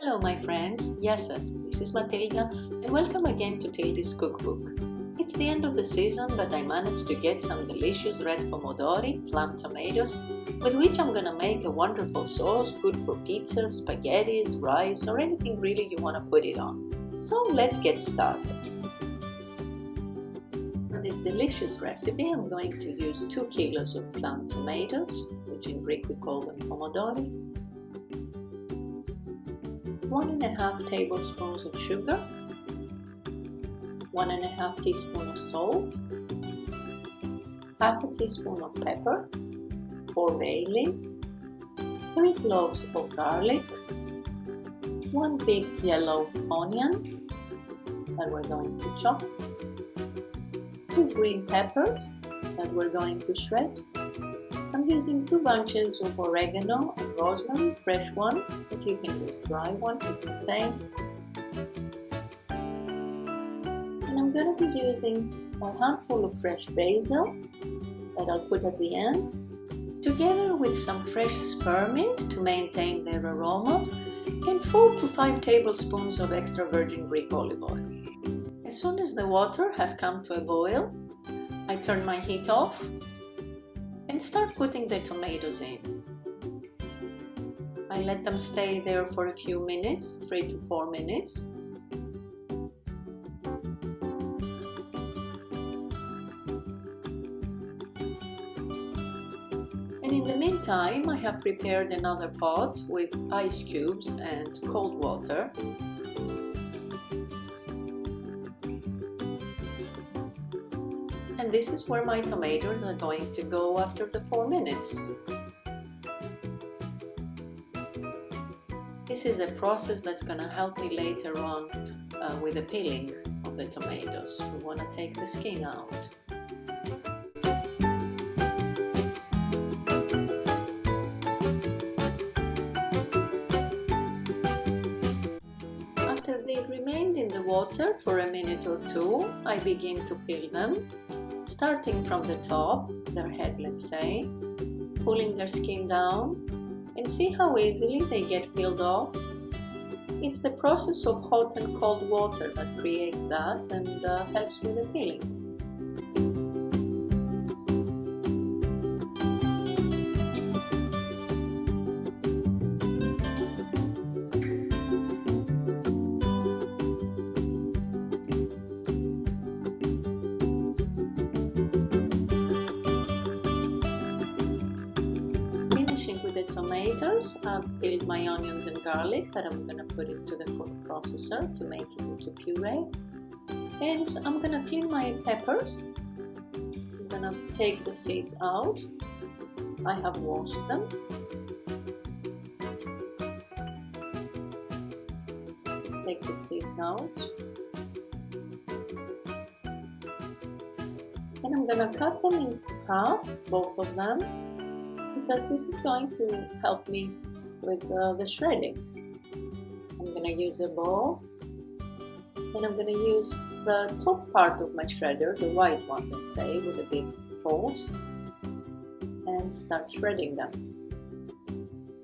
Hello my friends, yes, this is Matilda and welcome again to Tildy's Cookbook. It's the end of the season but I managed to get some delicious red pomodori, plum tomatoes, with which I'm gonna make a wonderful sauce good for pizzas, spaghettis, rice or anything really you want to put it on. So let's get started. For this delicious recipe I'm going to use 2 kilos of plum tomatoes, which in Greek we call them pomodori, 1.5 tablespoons of sugar, 1.5 teaspoon of salt, half a teaspoon of pepper, 4 bay leaves, 3 cloves of garlic, 1 big yellow onion that we're going to chop, 2 green peppers that we're going to shred. I'm using 2 bunches of oregano and rosemary, fresh ones, but you can use dry ones, it's the same. And I'm going to be using a handful of fresh basil that I'll put at the end, together with some fresh spearmint to maintain their aroma, and 4 to 5 tablespoons of extra virgin Greek olive oil. As soon as the water has come to a boil, I turn my heat off and start putting the tomatoes in. I let them stay there for a few minutes, 3 to 4 minutes. And in the meantime, I have prepared another pot with ice cubes and cold water. And this is where my tomatoes are going to go after the 4 minutes. This is a process that's going to help me later on with the peeling of the tomatoes. We want to take the skin out. After they've remained in the water for a minute or two, I begin to peel them. Starting from the top, their head let's say, pulling their skin down, and see how easily they get peeled off. It's the process of hot and cold water that creates that and helps with the peeling. With the tomatoes, I've peeled my onions and garlic that I'm going to put into the food processor to make it into puree. And I'm going to clean my peppers. I'm going to take the seeds out. I have washed them. Just take the seeds out. And I'm going to cut them in half, both of them, because this is going to help me with the shredding. I'm going to use a bowl and I'm going to use the top part of my shredder, the white one let's say, with the big holes, and start shredding them.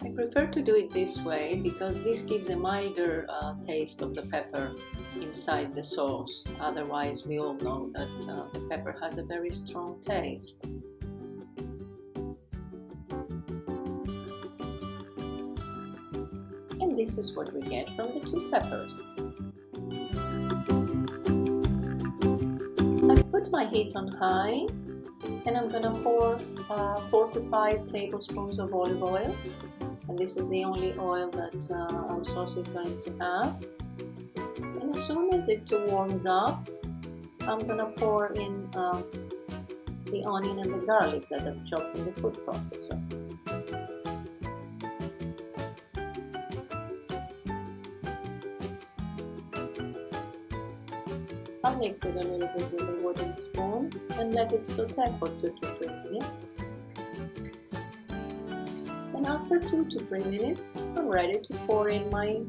I prefer to do it this way because this gives a milder taste of the pepper inside the sauce. Otherwise we all know that the pepper has a very strong taste. And this is what we get from the 2 peppers. I've put my heat on high and I'm gonna pour 4 to 5 tablespoons of olive oil, and this is the only oil that our sauce is going to have. And as soon as it warms up, I'm gonna pour in the onion and the garlic that I've chopped in the food processor. I'll mix it a little bit with a wooden spoon and let it saute for 2 to 3 minutes. And after 2 to 3 minutes, I'm ready to pour in my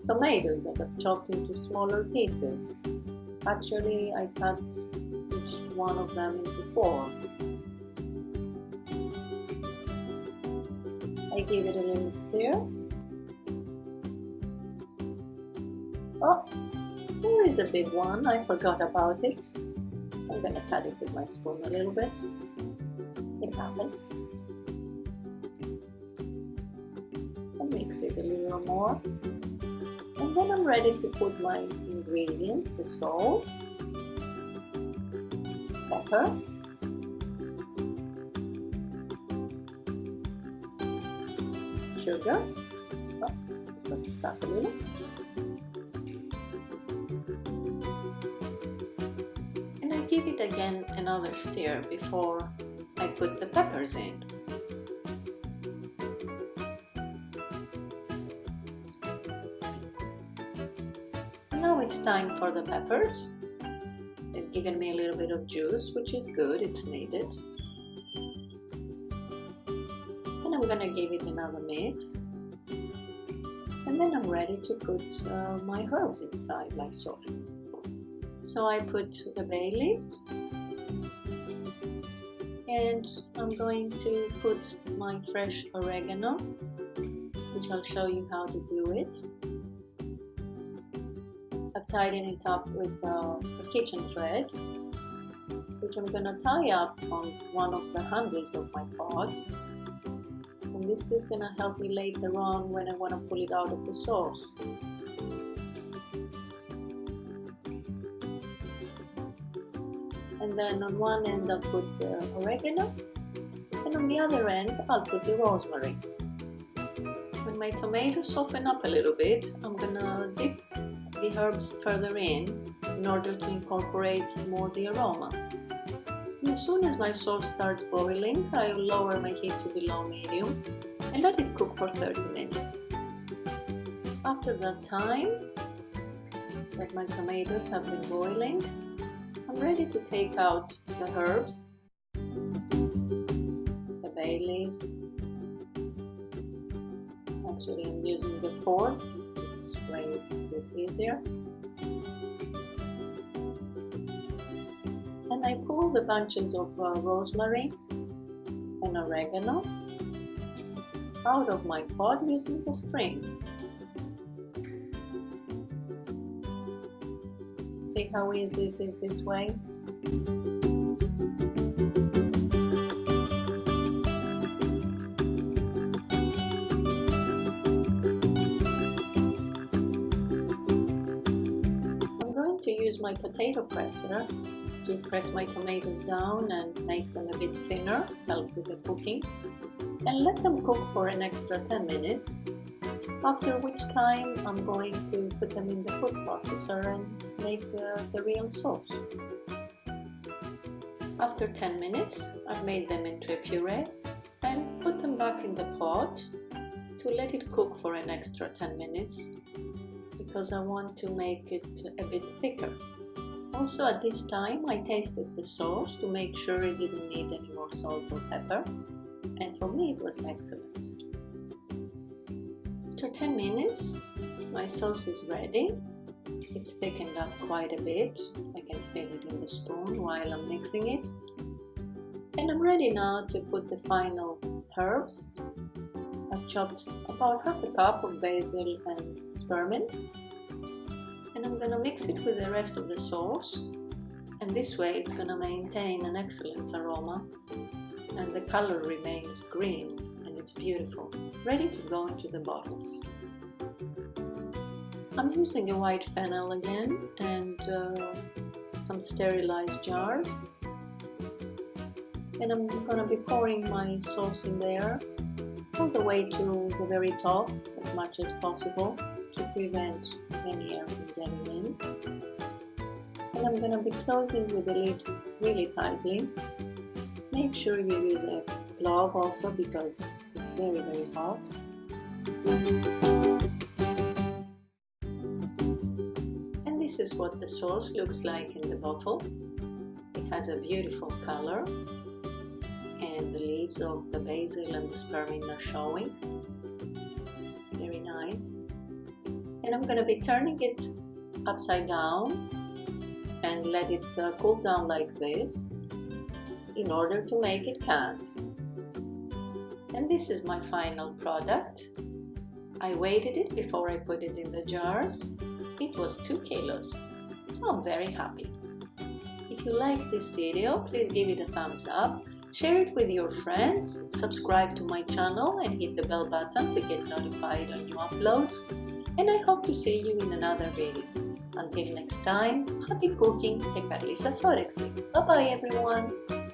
tomatoes that I've chopped into smaller pieces. Actually, I cut each one of them into 4. I give it a little stir Oh, there is a big one, I forgot about it. I'm gonna cut it with my spoon a little bit. It happens. And mix it a little more. And then I'm ready to put my ingredients, the salt, pepper, sugar. Oh, it got stuck a little. And I give it again another stir before I put the peppers in. Now it's time for the peppers. They've given me a little bit of juice, which is good, it's needed. And I'm gonna give it another mix. And then I'm ready to put my herbs inside my sauce. So I put the bay leaves. And I'm going to put my fresh oregano, which I'll show you how to do it. I've tied it up with a kitchen thread, which I'm gonna tie up on one of the handles of my pot. And this is gonna help me later on when I wanna pull it out of the sauce. And then on one end I'll put the oregano, and on the other end I'll put the rosemary. When my tomatoes soften up a little bit, I'm gonna dip the herbs further in order to incorporate more the aroma. And as soon as my sauce starts boiling, I'll lower my heat to below medium and let it cook for 30 minutes. After that time that my tomatoes have been boiling, I'm ready to take out the herbs, the bay leaves. Actually, I'm using the fork. This way it's a bit easier. And I pull the bunches of rosemary and oregano out of my pot using the string. See how easy it is this way? To use my potato presser to press my tomatoes down and make them a bit thinner, help with the cooking, and let them cook for an extra 10 minutes, after which time I'm going to put them in the food processor and make the real sauce. After 10 minutes, I've made them into a puree and put them back in the pot to let it cook for an extra 10 minutes. Because I want to make it a bit thicker. Also at this time I tasted the sauce to make sure it didn't need any more salt or pepper, and for me it was excellent. After 10 minutes my sauce is ready. It's thickened up quite a bit. I can feel it in the spoon while I'm mixing it. And I'm ready now to put the final herbs. I've chopped about half a cup of basil and spearmint, and I'm gonna mix it with the rest of the sauce, and this way it's gonna maintain an excellent aroma and the color remains green and it's beautiful, ready to go into the bottles. I'm using a white fennel again and some sterilized jars, and I'm gonna be pouring my sauce in there all the way to the very top as much as possible to prevent any air from getting in. And I'm going to be closing with the lid really tightly. Make sure you use a glove also because it's very, very hot. And this is what the sauce looks like in the bottle. It has a beautiful color, and the leaves of the basil and the spearmint are showing. Very nice. And I'm going to be turning it upside down and let it cool down like this in order to make it canned. And this is my final product. I weighted it before I put it in the jars, it was 2 kilos, so I'm very happy. If you like this video, please give it a thumbs up, share it with your friends, subscribe to my channel and hit the bell button to get notified on new uploads, and I hope to see you in another video. Until next time, happy cooking και καλή σας όρεξη. Bye bye everyone!